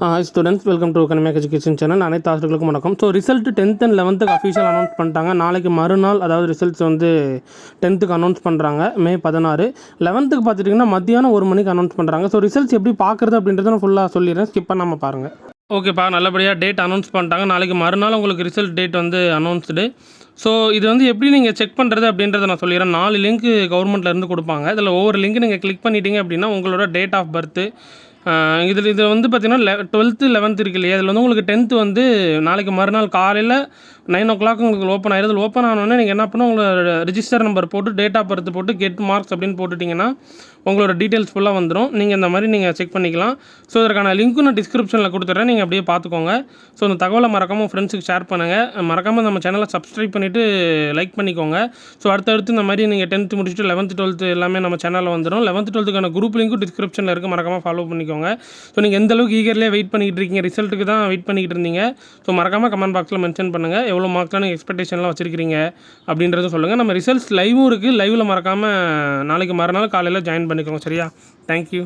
Hi students, welcome to Kanimake education channel. அனைத்து ஆசிரியர்களுக்கும் வணக்கம். So result 10th and 11th official announce பண்ணிட்டாங்க. நாளைக்கு மறுநாள், அதாவது ரிசல்ட்ஸ் வந்து 10th அனௌன்ஸ் பண்ணுறாங்க May 16. 11th பார்த்துட்டிங்கன்னா மத்தியானம் 1 மணிக்கு அனௌன்ஸ் பண்ணுறாங்க. ஸோ ரிசல்ட்ஸ் எப்படி பார்க்குறது அப்படின்றத நான் ஃபுல்லாக சொல்லிடுறேன், ஸ்கிப் பண்ணாமல் பாருங்கள். ஓகேப்பா, நல்லபடியாக டேட் அனௌன்ஸ் பண்ணிட்டாங்க. நாளைக்கு மறுநாள் உங்களுக்கு ரிசல்ட் டேட் வந்து அனௌன்ஸ்டு. ஸோ இது வந்து எப்படி நீங்கள் செக் பண்ணுறது அப்படின்றத நான் சொல்லிடுறேன். 4 லிங்க் கவர்மெண்ட்லேருந்து கொடுப்பாங்க. இதில் ஒவ்வொரு லிங்க் நீங்கள் கிளிக் பண்ணிட்டீங்க அப்படின்னா உங்களோட டேட் ஆஃப் பர்த்து, இதில் வந்து பார்த்திங்கன்னா 12th 11th இருக்கு இல்லையா, இதில் வந்து உங்களுக்கு 10th வந்து நாளைக்கு மறுநாள் காலையில் 9 o'clock உங்களுக்கு ஓப்பன் ஆயிடுது. ஓப்பன் ஆனோடனே நீங்கள் என்ன பண்ணணும், உங்களோட ரிஜிஸ்டர் நம்பர் போட்டு டேட் ஆஃப் பர்த் போட்டு கெட் மார்க்ஸ் அப்படின்னு போட்டுட்டிங்கன்னா உங்களோட டீட்டெயில்ஸ் ஃபுல்லாக வந்துடும். நீங்கள் இந்த மாதிரி நீங்கள் செக் பண்ணிக்கலாம். ஸோ இதற்கான லிங்க்கும் நான் டிஸ்கிரிப்ஷனில் கொடுத்துட்றேன், நீங்கள் அப்படியே பார்த்துக்கோங்க. ஸோ இந்த தகவலை மறக்காமல் ஃப்ரெண்ட்ஸுக்கு ஷேர் பண்ணுங்கள். மறக்காமல் நம்ம சேனலை சப்ஸ்கிரைப் பண்ணிவிட்டு லைக் பண்ணிக்கோங்க. ஸோ அடுத்தடுத்து இந்த மாதிரி நீங்கள் 10th முடிச்சுட்டு 11th 12th எல்லாமே நம்ம சேனலில் வந்துடும். 11th 12th குரூப் லிங்க்கும் டிஸ்கிரிப்ஷனில் இருக்குது, மறக்காமல் ஃபாலோ பண்ணிக்கோங்க. ஸோ நீங்கள் எந்த அளவுக்கு ஈகர்லேயே வெயிட் பண்ணிக்கிட்டு இருக்கீங்க, ரிசல்ட்டுக்கு தான் வெயிட் பண்ணிக்கிட்டு இருந்தீங்க. ஸோ மறக்காமல் கமெண்ட் பாக்ஸில் மென்ஷன் பண்ணுங்கள் எவ்வளோ மார்க்லாம் நீங்கள் எக்ஸ்பெக்டேஷன்லாம் வச்சிருக்கீங்க அப்படின்றத சொல்லுங்கள். நம்ம ரிசல்ட்ஸ் லைவும் இருக்குது, லைவில் மறக்காமல் நாளைக்கு மறுநாள் காலையில் ஜாயின் பண்ணிக்கோங்க. சரியா? தேங்க்யூ.